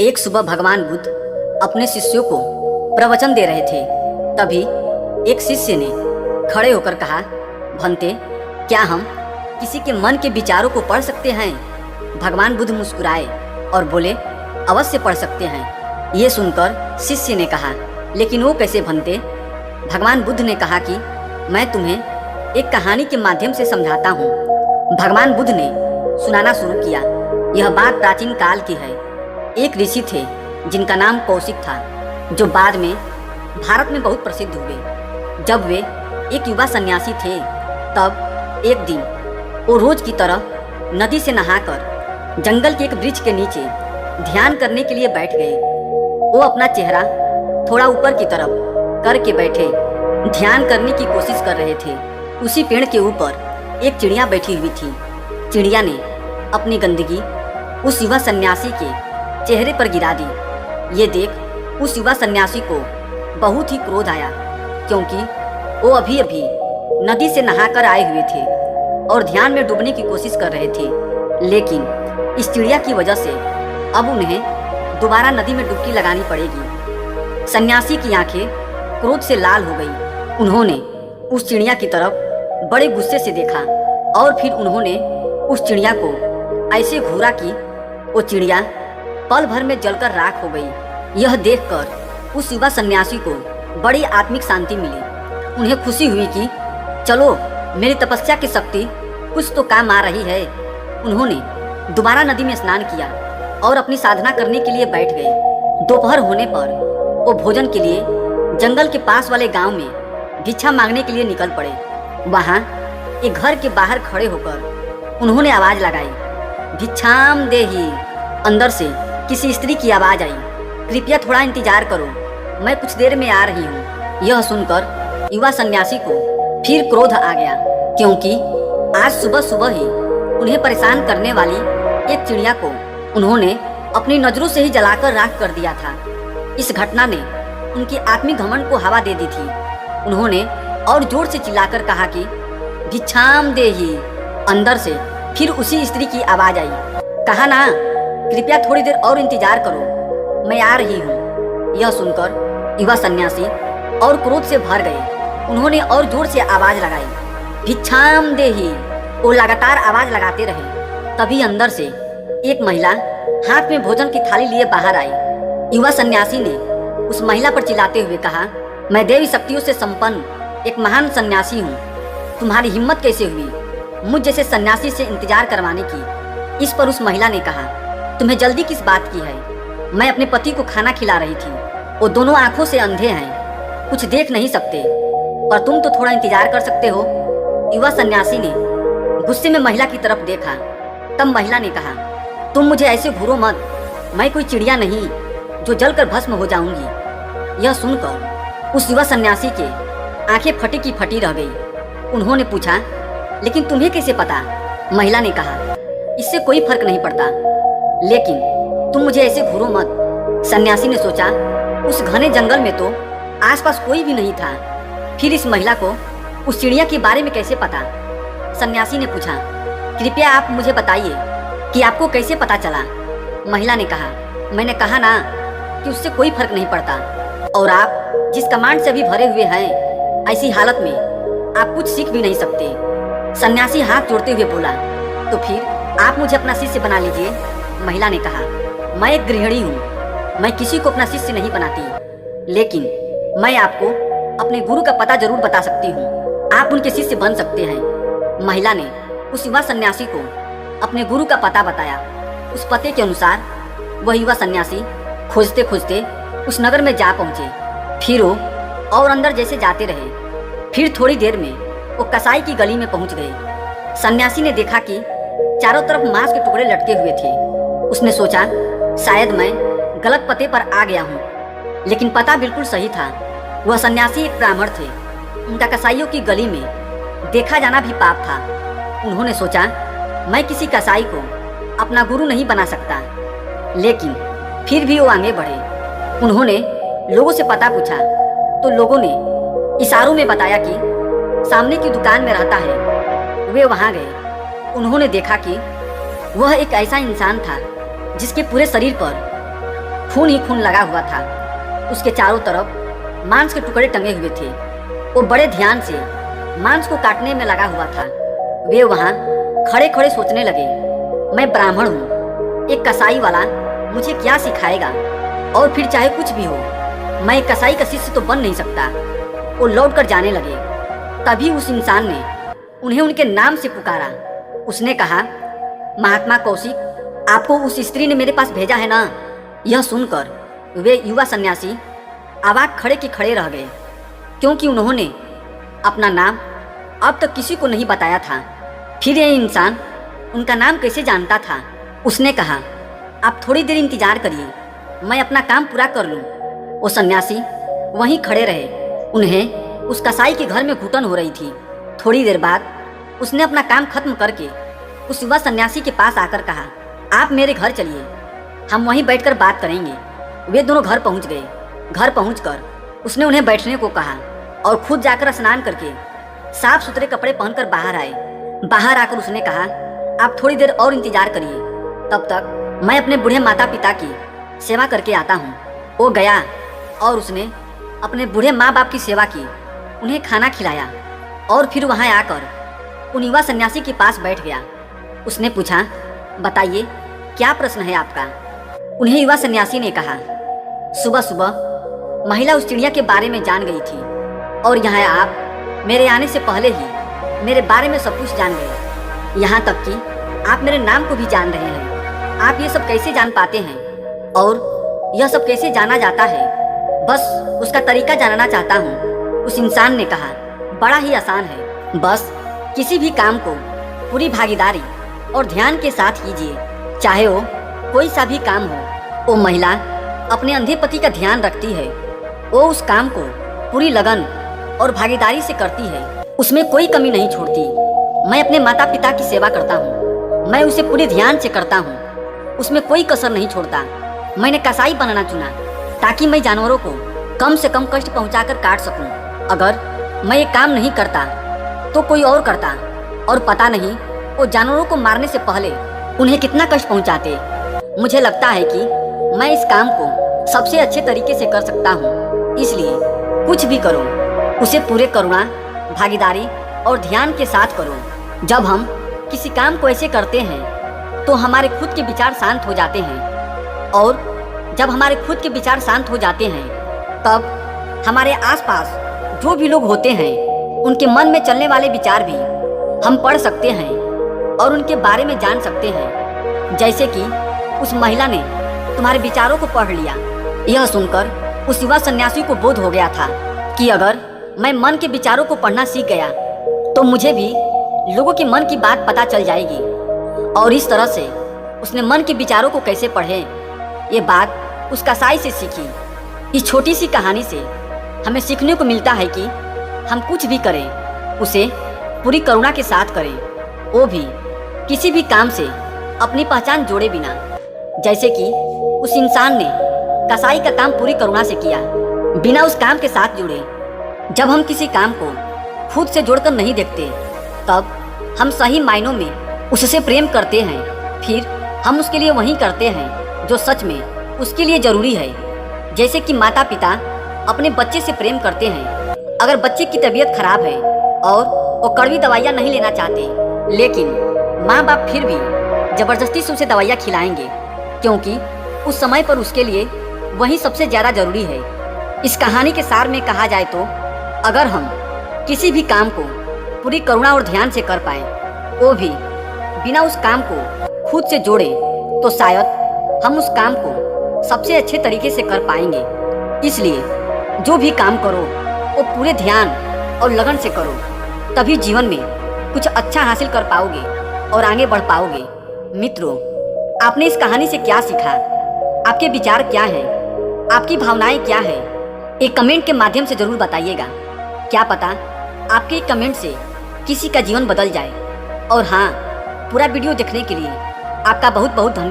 एक सुबह भगवान बुद्ध अपने शिष्यों को प्रवचन दे रहे थे। तभी एक शिष्य ने खड़े होकर कहा, भंते, क्या हम किसी के मन के विचारों को पढ़ सकते हैं? भगवान बुद्ध मुस्कुराए और बोले, अवश्य पढ़ सकते हैं। ये सुनकर शिष्य ने कहा, लेकिन वो कैसे भंते? भगवान बुद्ध ने कहा कि मैं तुम्हें एक कहानी के माध्यम से समझाता हूँ। भगवान बुद्ध ने सुनाना शुरू किया। यह बात प्राचीन काल की है। एक ऋषि थे जिनका नाम कौशिक था, जो बाद में भारत में बहुत प्रसिद्ध हुए। जब वे एक युवा सन्यासी थे, तब एक दिन वो रोज की तरह नदी से नहाकर जंगल के एक वृक्ष के नीचे ध्यान करने के लिए बैठ गए। वो अपना चेहरा थोड़ा ऊपर की तरफ करके बैठे ध्यान करने की कोशिश कर रहे थे। उसी पेड़ के ऊपर एक चिड़िया बैठी हुई थी। चिड़िया ने अपनी गंदगी उस युवा सन्यासी के चेहरे पर गिरा दी। ये देख उस युवा सन्यासी को बहुत ही क्रोध आया, क्योंकि वो अभी अभी नदी से नहाकर आए हुए थे और ध्यान में डूबने की कोशिश कर रहे थे। लेकिन इस चिड़िया की वजह से अब उन्हें दोबारा नदी में डुबकी लगानी पड़ेगी। सन्यासी की आंखें क्रोध से लाल हो गई। उन्होंने उस चिड़िया की तरफ बड़े गुस्से से देखा और फिर उन्होंने उस चिड़िया को ऐसे घूरा कि वो चिड़िया पल भर में जलकर राख हो गई। यह देखकर उस युवा सन्यासी को बड़ी आत्मिक शांति मिली। उन्हें खुशी हुई कि चलो, मेरी तपस्या की शक्ति कुछ तो काम आ रही है। उन्होंने दोबारा नदी में स्नान किया और अपनी साधना करने के लिए बैठ गए। दोपहर होने पर वो भोजन के लिए जंगल के पास वाले गांव में भिक्षा मांगने के लिए निकल पड़े। वहां एक घर के बाहर खड़े होकर उन्होंने आवाज लगाई, भिक्षाम देहि। अंदर से किसी स्त्री की आवाज आई, कृपया थोड़ा इंतजार करो, मैं कुछ देर में आ रही हूँ। यह सुनकर युवा सन्यासी को फिर क्रोध आ गया, क्योंकि आज सुबह सुबह ही उन्हें परेशान करने वाली एक चिड़िया को उन्होंने अपनी नजरों से ही जलाकर राख कर दिया था। इस घटना ने उनकी आत्मिक घमंड को हवा दे दी थी। उन्होंने और जोर से चिल्लाकर कहा कि भिक्षाम देहि। अंदर से फिर उसी स्त्री की आवाज आई, कहा ना, कृपया थोड़ी देर और इंतजार करो, मैं आ रही हूँ। यह सुनकर युवा सन्यासी और क्रोध से भर गए। उन्होंने और जोर से आवाज लगाई, भिक्षाम देहि। वो लगातार आवाज लगाते रहे। तभी अंदर से एक महिला हाथ में भोजन की थाली लिए बाहर आई। युवा सन्यासी ने उस महिला पर चिल्लाते हुए कहा, मैं देवी शक्तियों से संपन्न एक महान सन्यासी हूँ। तुम्हारी हिम्मत कैसे हुई मुझ जैसे सन्यासी से इंतजार करवाने की? इस पर उस महिला ने कहा, तुम्हें जल्दी किस बात की है? मैं अपने पति को खाना खिला रही थी। वो दोनों आंखों से अंधे हैं, कुछ देख नहीं सकते, पर तुम तो थोड़ा इंतजार कर सकते हो। युवा सन्यासी ने गुस्से में महिला की तरफ देखा। तब महिला ने कहा, तुम मुझे ऐसे घूरो मत, मैं कोई चिड़िया नहीं जो जलकर भस्म हो जाऊंगी। यह सुनकर उस युवा सन्यासी के आंखें फटी की फटी रह गई। उन्होंने पूछा, लेकिन तुम्हें कैसे पता? महिला ने कहा, इससे कोई फर्क नहीं पड़ता, लेकिन तुम मुझे ऐसे घूरो मत। सन्यासी ने सोचा, उस घने जंगल में तो आसपास कोई भी नहीं था, फिर इस महिला को उस चिड़िया के बारे में कैसे पता? सन्यासी ने पूछा, कृपया आप मुझे बताइए कि आपको कैसे पता चला? महिला ने कहा, मैंने कहा ना कि उससे कोई फर्क नहीं पड़ता, और आप जिस कमांड से अभी भरे हुए हैं, ऐसी हालत में आप कुछ सीख भी नहीं सकते। सन्यासी हाथ जोड़ते हुए बोला, तो फिर आप मुझे अपना शिष्य बना लीजिए। महिला ने कहा, मैं एक गृहिणी हूँ, मैं किसी को अपना शिष्य नहीं बनाती, लेकिन मैं आपको अपने गुरु का पता जरूर बता सकती हूँ, आप उनके शिष्य बन सकते हैं। महिला ने उस युवा सन्यासी को अपने गुरु का पता बताया। उस पते के अनुसार वह युवा सन्यासी खोजते खोजते उस नगर में जा पहुंचे। फिर वो और अंदर जैसे जाते रहे। फिर थोड़ी देर में वो कसाई की गली में पहुंच गए। सन्यासी ने देखा कि चारों तरफ मांस के टुकड़े लटके हुए थे। उसने सोचा, शायद मैं गलत पते पर आ गया हूँ, लेकिन पता बिल्कुल सही था। वह सन्यासी एक ब्राह्मण थे। उनका कसाईयों की गली में देखा जाना भी पाप था। उन्होंने सोचा, मैं किसी कसाई को अपना गुरु नहीं बना सकता, लेकिन फिर भी वो आगे बढ़े। उन्होंने लोगों से पता पूछा, तो लोगों ने इशारों में बताया कि सामने की दुकान में रहता है। वे वहां गए। उन्होंने देखा कि वह एक ऐसा इंसान था जिसके पूरे शरीर पर खून ही खून लगा हुआ था। उसके चारों तरफ मांस के टुकड़े टंगे हुए थे। वो बड़े ध्यान से मांस को काटने में लगा हुआ था। वे वहाँ खड़े खड़े सोचने लगे, मैं ब्राह्मण हूँ, एक कसाई वाला मुझे क्या सिखाएगा, और फिर चाहे कुछ भी हो मैं एक कसाई का शिष्य तो बन नहीं सकता। वो लौट कर जाने लगे। तभी उस इंसान ने उन्हें उनके नाम से पुकारा। उसने कहा, महात्मा कौशिक, आपको उस स्त्री ने मेरे पास भेजा है ना। यह सुनकर वे युवा सन्यासी अवाक खड़े के खड़े रह गए, क्योंकि उन्होंने अपना नाम अब तक किसी को नहीं बताया था। फिर यह इंसान उनका नाम कैसे जानता था। उसने कहा, आप थोड़ी देर इंतजार करिए, मैं अपना काम पूरा कर लूं। वो सन्यासी वहीं खड़े रहे। उन्हें उस कसाई के घर में घुटन हो रही थी। थोड़ी देर बाद उसने अपना काम खत्म करके उस युवा सन्यासी के पास आकर कहा, आप मेरे घर चलिए, हम वहीं बैठकर बात करेंगे। वे दोनों घर पहुंच गए। घर पहुंचकर उसने उन्हें बैठने को कहा और खुद जाकर स्नान करके साफ सुथरे कपड़े पहनकर बाहर आए। बाहर आकर उसने कहा, आप थोड़ी देर और इंतजार करिए, तब तक मैं अपने बूढ़े माता पिता की सेवा करके आता हूँ। वो गया और उसने अपने बूढ़े माँ बाप की सेवा की, उन्हें खाना खिलाया और फिर वहाँ आकर उन युवा सन्यासी के पास बैठ गया। उसने पूछा, बताइए क्या प्रश्न है आपका। उन्हें युवा सन्यासी ने कहा, सुबह सुबह महिला उस चिड़िया के बारे में जान गई थी और यहाँ आप मेरे आने से पहले ही मेरे बारे में सब कुछ जान गए। यहाँ तक कि आप मेरे नाम को भी जान रहे हैं। आप ये सब कैसे जान पाते हैं और यह सब कैसे जाना जाता है, बस उसका तरीका जानना चाहता हूँ। उस इंसान ने कहा, बड़ा ही आसान है, बस किसी भी काम को पूरी भागीदारी और ध्यान के साथ कीजिए, चाहे वो कोई सा भी काम हो। वो महिला अपने अंधे पति का ध्यान रखती है। वो उस काम को पूरी लगन और भागीदारी से करती है, उसमें कोई कमी नहीं छोड़ती। मैं अपने माता पिता की सेवा करता हूँ, मैं उसे पूरे ध्यान से करता हूँ, उसमें कोई कसर नहीं छोड़ता। मैंने कसाई बनना चुना ताकि मैं जानवरों को कम से कम कष्ट पहुंचाकर काट सकूं। अगर मैं ये काम नहीं करता तो कोई और करता, और पता नहीं वो जानवरों को मारने से पहले उन्हें कितना कष्ट पहुंचाते। मुझे लगता है कि मैं इस काम को सबसे अच्छे तरीके से कर सकता हूँ, इसलिए कुछ भी करो उसे पूरे करुणा, भागीदारी और ध्यान के साथ करो। जब हम किसी काम को ऐसे करते हैं तो हमारे खुद के विचार शांत हो जाते हैं, और जब हमारे खुद के विचार शांत हो जाते हैं तब हमारे आसपास जो भी लोग होते हैं उनके मन में चलने वाले विचार भी हम पढ़ सकते हैं और उनके बारे में जान सकते हैं। जैसे कि उस महिला ने तुम्हारे विचारों को पढ़ लिया। यह सुनकर उस युवा सन्यासी को बोध हो गया था कि अगर मैं मन के विचारों को पढ़ना सीख गया तो मुझे भी लोगों के मन की बात पता चल जाएगी। और इस तरह से उसने मन के विचारों को कैसे पढ़े, ये बात उस कसाई से सीखी। इस छोटी सी कहानी से हमें सीखने को मिलता है कि हम कुछ भी करें उसे पूरी करुणा के साथ करें, वो भी किसी भी काम से अपनी पहचान जोड़े बिना। जैसे कि उस इंसान ने कसाई का काम पूरी करुणा से किया, बिना उस काम के साथ जुड़े। जब हम किसी काम को खुद से जोड़कर नहीं देखते तब हम सही मायनों में उससे प्रेम करते हैं, फिर हम उसके लिए वही करते हैं जो सच में उसके लिए जरूरी है। जैसे कि माता पिता अपने बच्चे से प्रेम करते हैं। अगर बच्चे की तबीयत खराब है और वो कड़वी दवाइयाँ नहीं लेना चाहते, लेकिन माँ बाप फिर भी ज़बरदस्ती से उसे दवाइयाँ खिलाएंगे, क्योंकि उस समय पर उसके लिए वही सबसे ज़्यादा ज़रूरी है। इस कहानी के सार में कहा जाए तो अगर हम किसी भी काम को पूरी करुणा और ध्यान से कर पाए, वो भी बिना उस काम को खुद से जोड़े, तो शायद हम उस काम को सबसे अच्छे तरीके से कर पाएंगे। इसलिए जो भी काम करो वो पूरे ध्यान और लगन से करो, तभी जीवन में कुछ अच्छा हासिल कर पाओगे और आगे बढ़ पाओगे। मित्रों, आपने इस कहानी से क्या सीखा? आपके विचार क्या हैं? आपकी भावनाएं क्या है? एक कमेंट के माध्यम से जरूर बताइएगा। क्या पता आपके एक कमेंट से किसी का जीवन बदल जाए। और हाँ, पूरा वीडियो देखने के लिए आपका बहुत बहुत धन्यवाद।